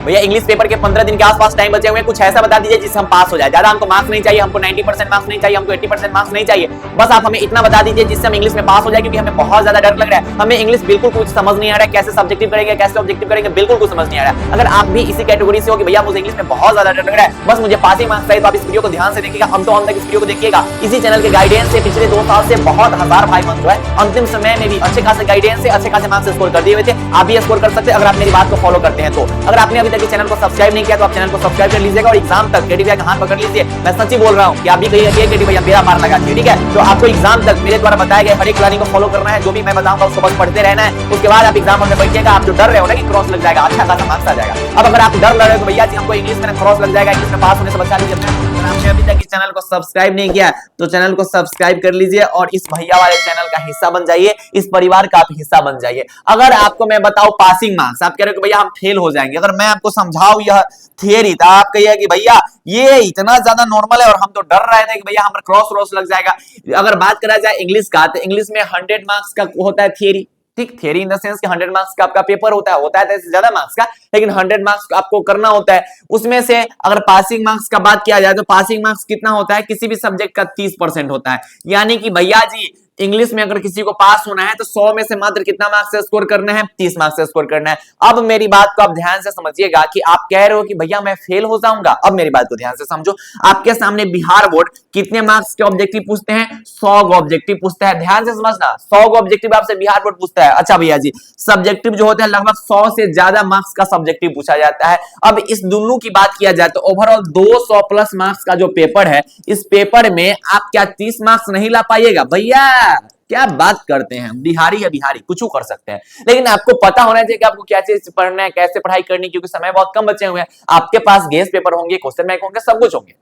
भैया English paper के 15 दिन के आसपास टाइम बचे हुए हैं, कुछ ऐसा बता दीजिए जिससे हम पास हो जाए। ज्यादा हमको मार्क्स नहीं चाहिए, हमको 90% मार्क्स नहीं चाहिए, हमको 80% मार्क्स नहीं चाहिए, बस आप हमें इतना बता दीजिए जिससे हम इंग्लिश में पास हो जाए, क्योंकि हमें बहुत ज्यादा डर लग रहा है। हमें इंग्लिश बिल्कुल कुछ समझ नहीं आ रहा है, कैसे सब्जेक्टिव करेंगे, कैसे ऑब्जेक्टिव करेंगे, बिल्कुल कुछ समझ नहीं आ रहा है। अगर आप भी इसी कैटेगरी से हो कि भैया मुझे इंग्लिश में बहुत ज्यादा डर लग रहा है, बस मुझे पासिंग मार्क्स चाहिए, तो आप इस वीडियो को ध्यान से देखिएगा, हम तो हम तक इस वीडियो को देखिएगा। इसी चैनल के गाइडेंस से पिछले 2 साल से बहुत हजार भाई बंद हुआ है, अंतिम समय में भी अच्छे खासे गाइडेंस से अच्छे खासे मार्क्स स्कोर कर दिए हुए थे। आप भी स्कोर कर सकते हैं अगर आप मेरी बात को फॉलो करते हैं तो। अगर आपने अभी तक इस चैनल को सब्सक्राइब नहीं किया तो आप चैनल को सब्सक्राइब कर लीजिएगा और एग्जाम तक केडी भैया का हाथ पकड़ लीजिए। मैं सच्ची बोल रहा हूं कि आप भी कहिए केडी भैया मेरा मार लगा दीजिए, ठीक है। तो आपको एग्जाम तक मेरे द्वारा बताए गए हर एक प्लानिंग को फॉलो करना है, जो भी मैं बताऊंगा उसको बस पढ़ते रहना है। उसके बाद आप एग्जाम में बैठिएगा, आप जो डर रहे हो ना कि क्रॉस लग जाएगा, अच्छा खासा मार्क्स आ जाएगा। अब अगर आप डर लग रहे हो भैया जी हमको इंग्लिश में क्रॉस लग जाएगा, इंग्लिश में पास होने से बचा लीजिए, अगर आपने अभी तक इस चैनल को सब्सक्राइब नहीं किया तो चैनल को सब्सक्राइब कर लीजिए और इस भैया वाले चैनल का हिस्सा बन जाइए, इस परिवार का आप हिस्सा बन जाइए। अगर आपको मैं बताऊं पासिंग मार्क्स, आप कह रहे हो कि भैया हम फेल हो जाएंगे, अगर मैं आपको समझाऊं यह थियरी, तो आप कहिए कि भैया ये इतना ज्यादा नॉर्मल है और हम तो डर रहे थे कि भैया हमारा क्रॉस लग जाएगा। अगर बात करा जाए इंग्लिश का, तो इंग्लिश में 100 मार्क्स का होता है थियरी, ठीक, थियरी इन द सेंस कि 100 मार्क्स का आपका पेपर होता है तो इससे ज्यादा मार्क्स का, लेकिन 100 मार्क्स आपको करना होता है। उसमें से अगर पासिंग मार्क्स का बात किया जाए तो पासिंग मार्क्स कितना होता है, किसी भी सब्जेक्ट का 30% होता है। यानी कि भैया जी इंग्लिश में अगर किसी को पास होना है तो 100 में से मात्र कितना मार्क्स से स्कोर करना है, 30 मार्क्स से स्कोर करना है। अब मेरी बात को आप ध्यान से समझिएगा कि आप कह रहे हो कि भैया मैं फेल हो जाऊंगा। अब मेरी बात को ध्यान से समझो, आपके सामने बिहार बोर्ड कितने मार्क्स के ऑब्जेक्टिव पूछते हैं, 100 को ऑब्जेक्टिव पूछता है। ध्यान से समझना, 100 को ऑब्जेक्टिव आपसे बिहार बोर्ड पूछता है। अच्छा भैया जी सब्जेक्टिव जो होते हैं लगभग 100 से ज्यादा मार्क्स का सब्जेक्टिव पूछा जाता है। अब इस दोनों की बात किया जाए तो ओवरऑल 200 प्लस मार्क्स का जो पेपर है, इस पेपर में आप क्या 30 मार्क्स नहीं ला पाइएगा? भैया क्या बात करते हैं, बिहारी है बिहारी, कुछ कर सकते हैं। लेकिन आपको पता होना चाहिए कि आपको क्या चीज पढ़ना है, कैसे पढ़ाई करनी है, क्योंकि समय बहुत कम बचे हुए हैं। आपके पास गेस पेपर होंगे, क्वेश्चन बैंक होंगे, सब कुछ होंगे,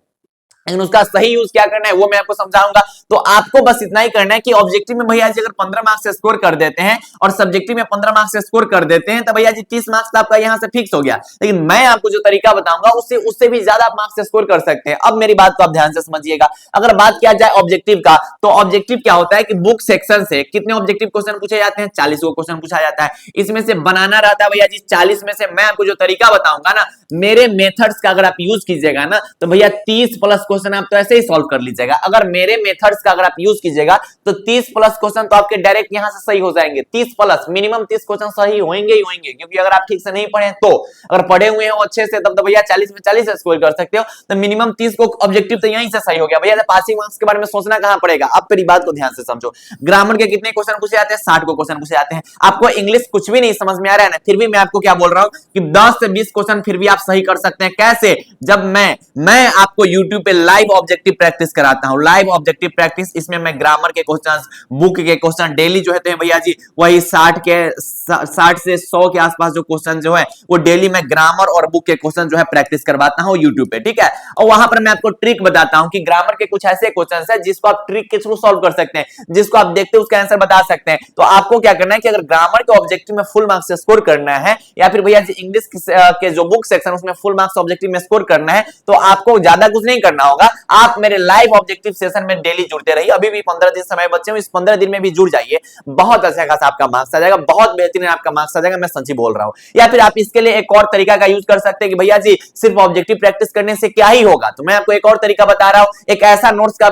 लेकिन उसका सही यूज क्या करना है वो मैं आपको समझाऊंगा। तो आपको बस इतना ही करना है कि ऑब्जेक्टिव में भैया जी अगर 15 मार्क्स से स्कोर कर देते हैं और सब्जेक्टिव में 15 मार्क्स से स्कोर कर देते हैं तो भैया जी 30 मार्क्स तो आपका यहां से फिक्स हो गया। लेकिन मैं आपको जो तरीका बताऊंगा उससे भी ज्यादा आप मार्क्स से स्कोर कर सकते हैं। अब मेरी बात को आप ध्यान से समझिएगा। अगर बात किया जाए ऑब्जेक्टिव का, तो ऑब्जेक्टिव क्या होता है कि बुक सेक्शन से कितने ऑब्जेक्टिव क्वेश्चन पूछे जाते हैं, 40 को क्वेश्चन पूछा जाता है। इसमें से बनाना रहता है भैया जी 40 में से मैं आपको जो तरीका बताऊंगा ना, मेरे मेथड्स का अगर आप यूज कीजिएगा ना तो भैया 30 प्लस क्वेश्चन आप तो ऐसे ही सॉल्व कर लीजिएगा। अगर मेरे मेथड्स का अगर आप यूज कीजिएगा तो 30 प्लस क्वेश्चन तो आपके डायरेक्ट यहां से सही हो जाएंगे। 30 प्लस मिनिमम 30 क्वेश्चन सही होंगे ही होंगे, क्योंकि अगर आप ठीक से नहीं पढ़े तो, अगर पढ़े हुए हो अच्छे से तब तो भैया 40 में 40 स्कोर कर सकते हो। तो मिनिमम 30 को ऑब्जेक्टिव तो यहीं से सही हो गया भैया। पासिंग मार्क्स के बारे में सोचना कहां पड़ेगा। अब मेरी बात को ध्यान से समझो, ग्रामर के कितने क्वेश्चन पूछे जाते हैं, 60 को क्वेश्चन पूछे जाते हैं। आपको इंग्लिश कुछ भी नहीं समझ में आ रहा है ना, फिर भी मैं आपको क्या बोल रहा हूं कि 10 से 20 क्वेश्चन फिर भी आप सही कर सकते हैं। कैसे? जब मैं आपको YouTube पे लाइव ऑब्जेक्टिव प्रैक्टिस कराता हूं, लाइव ऑब्जेक्टिव प्रैक्टिस, इसमें मैं ग्रामर के क्वेश्चंस, बुक के क्वेश्चन डेली जो है भैया जी वही 60 से 100 के आसपास जो क्वेश्चन जो है वो डेली मैं ग्रामर और बुक के क्वेश्चन जो है प्रैक्टिस करवाता हूं YouTube पे, ठीक है। और वहां पर मैं आपको ट्रिक बताता हूं कि ग्रामर के कुछ ऐसे क्वेश्चन है जिसको आप ट्रिक के थ्रू सॉल्व कर सकते हैं, जिसको आप देखते हैं उसका आंसर बता सकते हैं। तो आपको क्या करना है कि अगर ग्रामर के ऑब्जेक्टिव में फुल मार्क्स स्कोर करना है, या फिर भैया जी इंग्लिश के जो बुक सेक्शन उसमें फुल मार्क्स ऑब्जेक्टिव में स्कोर करना है, तो आपको ज्यादा कुछ नहीं करना होगा। आप मेरे लाइव ऑब्जेक्टिव सेशन में डेली जुड़ते रहिए। अभी भी 15 दिन समय बचे हैं, इस 15 दिन में भी जुड़ जाइए, बहुत अच्छा खासा आपका मार्क्स आ जाएगा, बहुत बेहतरीन आपका मार्क्स आ जाएगा, मैं सच्ची बोल रहा हूं। या फिर आप इसके लिए एक और तरीका का यूज कर सकते हैं कि भैया जी सिर्फ ऑब्जेक्टिव प्रैक्टिस करने से क्या ही होगा। तो मैं आपको एक और तरीका बता रहा हूं, एक ऐसा नोट्स का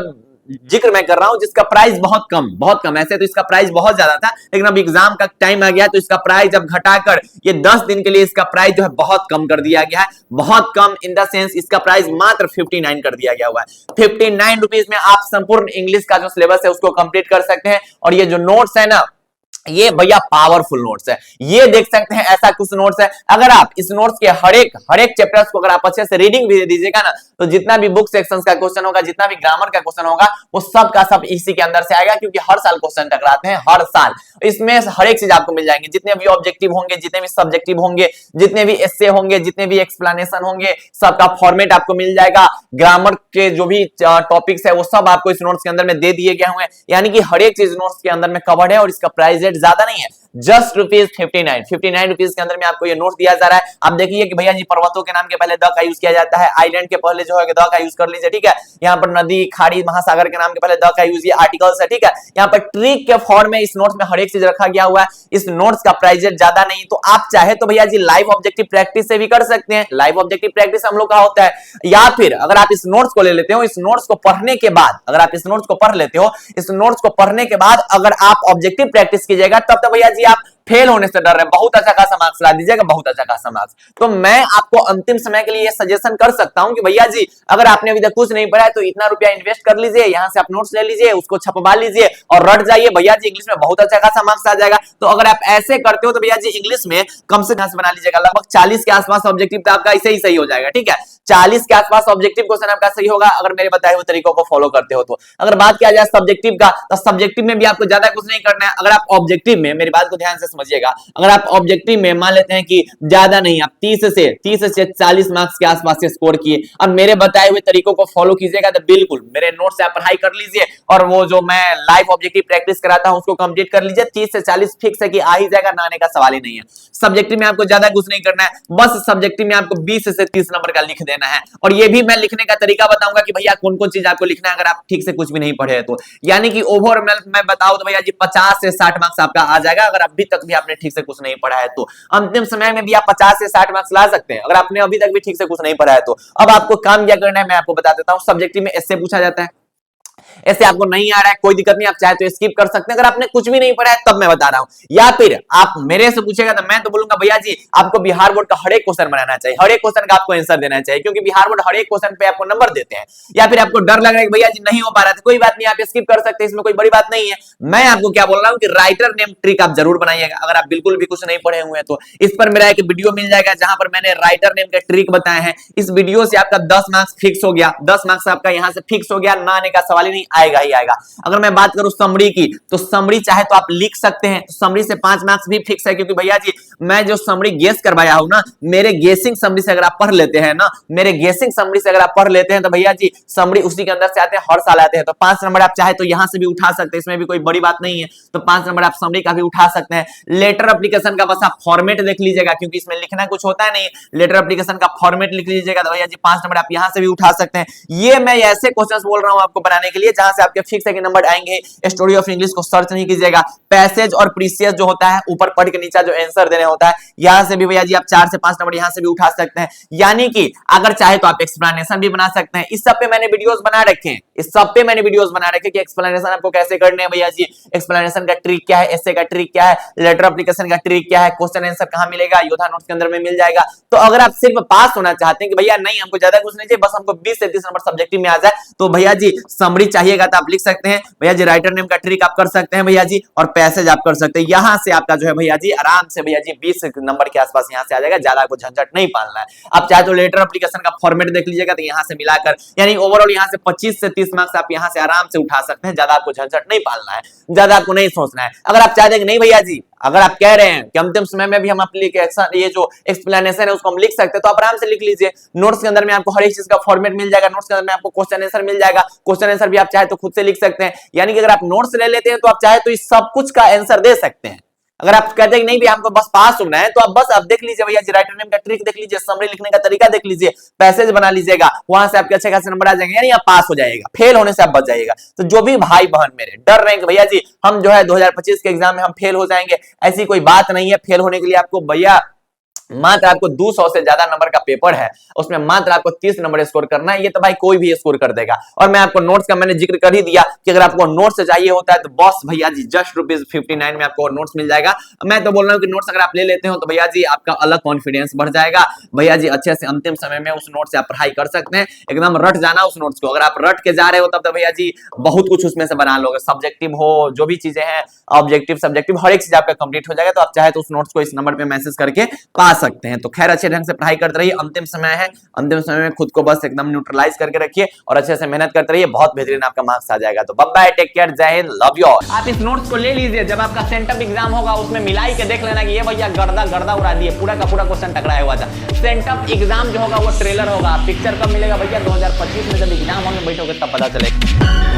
जिक्र मैं कर रहा हूं जिसका प्राइस बहुत कम। ऐसे तो इसका प्राइस बहुत ज्यादा था, लेकिन अब एग्जाम का टाइम आ गया तो इसका प्राइस अब घटाकर ये 10 दिन के लिए इसका प्राइस जो है बहुत कम कर दिया गया है। बहुत कम इन द सेंस इसका प्राइस मात्र 59 कर दिया गया हुआ है। 59 रुपीज में आप संपूर्ण इंग्लिश का जो सिलेबस है उसको कंप्लीट कर सकते हैं। और ये जो नोट्स है ना, ये भैया पावरफुल नोट्स है। ये देख सकते हैं ऐसा कुछ नोट्स है, अगर आप इस नोट्स के हर एक चैप्टर्स को अगर आप अच्छे से रीडिंग भी दे दीजिएगा ना, तो जितना भी बुक सेक्शंस का क्वेश्चन होगा, जितना भी ग्रामर का क्वेश्चन होगा, वो सब का सब इसी के अंदर से आएगा, क्योंकि हर साल क्वेश्चन टकराते हैं, हर साल। इसमें हर एक चीज आपको मिल जाएंगे, जितने भी ऑब्जेक्टिव होंगे, जितने भी सब्जेक्टिव होंगे, जितने भी एस्से होंगे, जितने भी एक्सप्लेनेशन होंगे, सबका फॉर्मेट आपको मिल जाएगा। ग्रामर के जो भी टॉपिक्स है वो सब आपको इस नोट्स के अंदर में दे दिए गए हुए हैं। यानी कि हर एक चीज नोट्स के अंदर में कवर्ड है और इसका प्राइस रेट ज्यादा नहीं है। जस्ट ₹59 रुपीज के अंदर में आपको ये नोट दिया जा रहा है। आप देखिए कि भैया जी पर्वतों के नाम के पहले द का यूज किया जाता है, आइलैंड के पहले जो है द का यूज कर लीजिए, ठीक है। यहाँ पर नदी, खाड़ी, महासागर के नाम के पहले द का यूज, ये आर्टिकल्स है, ठीक है। यहाँ पर ट्रिक के फॉर्म में इस नोट्स में हर एक चीज रखा गया हुआ है। इस नोट्स का प्राइस ज्यादा नहीं, तो आप चाहे तो भैया जी लाइव ऑब्जेक्टिव प्रैक्टिस से भी कर सकते हैं। लाइव ऑब्जेक्टिव प्रैक्टिस हम लोग का होता है, या फिर अगर आप इस नोट्स को ले लेते हो, इस नोट्स को पढ़ने के बाद, अगर आप इस नोट्स को पढ़ लेते हो, इस नोट्स को पढ़ने के बाद अगर आप ऑब्जेक्टिव प्रैक्टिस कीजिएगा, तब तो भैया जी आप फेल होने से डर रहे, बहुत अच्छा खासा मार्क्स ला दीजिएगा, बहुत अच्छा खासा मार्क्स। तो मैं आपको अंतिम समय के लिए ये सजेशन कर सकता हूं कि भैया जी अगर आपने अभी तक कुछ नहीं पढ़ा है तो इतना रुपया इन्वेस्ट कर लीजिए, यहां से आप नोट्स ले लीजिए, उसको छपवा लीजिए और रट जाइए, भैया जी इंग्लिश में बहुत अच्छा खासा मार्क्स आ जाएगा। तो अगर आप ऐसे करते हो तो भैया जी इंग्लिश में कम से कम बना लीजिएगा, लगभग 40 के आसपास ऑब्जेक्टिव तो आपका ऐसे ही सही हो जाएगा, ठीक है। 40 के आसपास ऑब्जेक्टिव क्वेश्चन आपका सही होगा अगर मेरे बताए हुए तरीकों को फॉलो करते हो तो। अगर बात किया जाए सब्जेक्टिव का, तो सब्जेक्टिव में भी आपको ज्यादा कुछ नहीं करना है। अगर आप ऑब्जेक्टिव में, मेरी बात को ध्यान से समझिएगा, अगर आप ऑब्जेक्टिव में मान लेते हैं कि ज्यादा नहीं, आप 30 से 40 मार्क्स के आसपास से स्कोर किए, अब मेरे बताए हुए तरीकों को फॉलो कीजिएगा तो बिल्कुल मेरे नोट से आप पढ़ाई कर लीजिए और वो जो मैं लाइव ऑब्जेक्टिव प्रैक्टिस कराता हूं उसको कंप्लीट कर लीजिए। 30 से 40 फिक्स है कि आ ही जाएगा, ना आने का सवाल ही नहीं है। सब्जेक्टिव में आपको ज्यादा कुछ नहीं करना है, बस सब्जेक्टिव में आपको 20 से 30 नंबर का लिख देना है। और ये भी मैं लिखने का तरीका बताऊंगा कि भैया कौन कौन चीज आपको लिखना है अगर आप ठीक से कुछ भी नहीं पढ़े हैं तो। यानी कि ओवरऑल मैं बताऊं तो भैया जी 50 से 60 मार्क्स आपका आ जाएगा अगर अभी तक भी आपने ठीक से कुछ नहीं पढ़ा है तो। अंतिम समय में भी आप 50 से 60 मार्क्स ला सकते हैं अगर आपने अभी तक भी ठीक से कुछ नहीं पढ़ा है तो। अब आपको काम क्या करना है मैं आपको बता देता हूं। सब्जेक्टिव में ऐसे पूछा जाता है, ऐसे आपको नहीं आ रहा है कोई दिक्कत नहीं, आप चाहे तो स्किप कर सकते हैं अगर आपने कुछ भी नहीं पढ़ा है तब मैं बता रहा हूं। या फिर आप मेरे से पूछेगा तो मैं तो बोलूंगा भैया जी आपको बिहार बोर्ड का हर एक क्वेश्चन बनाना चाहिए, हर एक क्वेश्चन का आपको आंसर देना चाहिए, क्योंकि बिहार बोर्ड हर एक क्वेश्चन पे आपको नंबर देते हैं। या फिर आपको डर लग रहा है कि भैया जी नहीं हो पा रहा है, कोई बात नहीं, आप स्किप कर सकते हैं, इसमें कोई बड़ी बात नहीं है। मैं आपको क्या बोल रहा हूं कि राइटर नेम ट्रिक आप जरूर बनाइएगा अगर आप बिल्कुल भी कुछ नहीं पढ़े हुए हैं तो। इस पर मेरा एक वीडियो मिल जाएगा जहां पर मैंने राइटर नेम के ट्रिक बताए हैं। इस वीडियो से आपका 10 मार्क्स फिक्स हो गया, 10 मार्क्स आपका यहां से फिक्स हो गया, ना आने का सवाल ही नहीं, आएगा ही आएगा। अगर मैं बात करूं समरी की, तो समरी चाहे तो आप लिख सकते हैं, समरी से 5 मार्क्स भी फिक्स है, क्योंकि भैया जी मैं जो समरी गेस करवाया हूं ना, मेरे गेसिंग समरी से अगर आप पढ़ लेते हैं ना, मेरे गेसिंग समरी से अगर आप पढ़ लेते हैं तो भैया जी समरी उसी के अंदर से आते हैं, हर साल आते हैं। तो 5 नंबर आप चाहे तो यहां से भी उठा सकते हैं, इसमें भी कोई बड़ी बात नहीं है। तो 5 नंबर आप समरी का भी उठा सकते हैं। लेटर एप्लीकेशन का बस आप फॉर्मेट देख लीजिएगा, क्योंकि इसमें लिखना कुछ होता है नहीं, लेटर एप्लीकेशन का फॉर्मेट लिख लीजिएगा तो भैया जी 5 नंबर आप यहां से भी उठा सकते हैं। ये मैं ऐसे क्वेश्चंस बोल रहा हूं आपको बनाने के लिए जहां से आपके फिक्स है कि नंबर आएंगे। स्टोरी ऑफ इंग्लिश को सर्च नहीं कीजिएगा, पैसेज और प्रीसियस जो होता है ऊपर पढ़ के नीचे जो आंसर देने होता है, यहां से भी भैया जी आप 4 से 5 नंबर यहां से भी उठा सकते हैं। यानी कि अगर चाहे तो आप एक्सप्लेनेशन भी बना सकते हैं। इस सब पे मैंने वीडियोस बना रखे हैं, इस सब पे मैंने वीडियोस बना रखे कि एक्सप्लेनेशन आपको कैसे करने हैं भैया जी, एक्सप्लेनेशन का ट्रिक क्या है, एसे का ट्रिक क्या है, लेटर एप्लीकेशन का ट्रिक क्या है, क्वेश्चन आंसर कहां मिलेगा, योद्धा नोट्स के अंदर में मिल जाएगा। तो अगर आप सिर्फ पास होना चाहते हैं कि भैया नहीं हमको ज्यादा कुछ नहीं चाहिए, बस हमको 20 से 30 नंबर सब्जेक्टिव में आ जाए, तो भैया जी समरी चाहिएगा तो आप लिख सकते हैं, भैया जी राइटर नेम का ट्रिक आप कर सकते हैं भैया जी, और पैसेज आप कर सकते हैं। यहां से आपका जो है भैया जी आराम से भैया जी 20 नंबर के आसपास यहां से आ जाएगा, ज्यादा को झंझट नहीं पालना है। आप चाहे तो लेटर एप्लीकेशन का फॉर्मेट देख लीजिएगा तो यहां से मिलाकर यानी ओवरऑल यहां से 25 से 30 मार्क्स आप यहां से आराम से उठा सकते हैं, ज्यादा आपको झंझट नहीं पालना है, ज्यादा आपको नहीं सोचना है। अगर आप चाहते हैं कि नहीं भैया जी, अगर आप कह रहे हैं कि अंतिम समय में भी हम एप्लीकेशन ये जो एक्सप्लेनेशन है उसको हम लिख सकते हैं, तो आप आराम से लिख लीजिए। नोट्स के अंदर में आपको हर एक चीज का फॉर्मेट मिल जाएगा, नोट्स के अंदर में आपको क्वेश्चन आंसर मिल जाएगा, क्वेश्चन आंसर भी आप चाहे तो खुद से लिख सकते हैं। यानी कि अगर आप नोट्स ले लेते हैं तो आप चाहे तो इस सब कुछ का आंसर दे सकते हैं। अगर आप कहते हैं कि नहीं भी हमको बस पास होना है, तो आप बस आप देख लीजिए भैया जी राइटर नेम का ट्रिक देख लीजिए, समरी लिखने का तरीका देख लीजिए, पैसेज बना लीजिएगा, वहां से आपके अच्छे खासे नंबर आ जाएंगे, यानी आप पास हो जाएगा, फेल होने से आप बच जाएगा। तो जो भी भाई बहन मेरे डर रहे हैं कि भैया जी हम जो है 2025 के एग्जाम में हम फेल हो जाएंगे, ऐसी कोई बात नहीं है। फेल होने के लिए आपको भैया मात्र आपको 200 से ज्यादा नंबर का पेपर है, उसमें मात्र आपको 30 नंबर स्कोर करना है, ये तो भाई कोई भी स्कोर कर देगा। और मैं आपको नोट्स का मैंने जिक्र कर ही दिया कि अगर आपको नोट्स चाहिए होता है तो बस भैया जी जस्ट ₹59 में आपको नोट्स मिल जाएगा। मैं तो बोल रहा हूँ कि नोट्स अगर आप ले लेते हो तो भैया जी आपका अलग कॉन्फिडेंस बढ़ जाएगा, भैया जी अच्छे से अंतिम समय में उस नोट से आप पढ़ाई कर सकते हैं, एकदम रट जाना उस नोट्स को। अगर आप रट के जा रहे हो तब तो भैया जी बहुत कुछ उसमें से बना लोगे, सब्जेक्टिव हो जो भी चीजें हैं, ऑब्जेक्टिव सब्जेक्टिव हर एक चीज आपका कंप्लीट हो जाएगा। तो आप चाहे तो उस नोट्स को इस नंबर पे मैसेज करके पा सकते हैं। तो खैर अच्छे ढंग से पढ़ाई करते रहिए, अंतिम समय है, अंतिम समय में खुद को बस एकदम न्यूट्रलाइज करके रखिए और अच्छे से मेहनत करते रहिए, बहुत बेहतरीन आपका मार्क्स आ जाएगा। तो बाय बाय, टेक केयर, जय हिंद, लव यू ऑल। आप इस नोट्स को ले लीजिए, जब आपका सेंटअप एग्जाम होगा उसमें मिलाई के देख लेना कि ये भैया गर्दा उड़ा दिए, पूरा का पूरा क्वेश्चन टकराया हुआ था। सेंटअप एग्जाम जो होगा वो ट्रेलर होगा, पिक्चर कब मिलेगा भैया 2025 में, जब एग्जाम हॉल में बैठोगे तब पता चलेगा।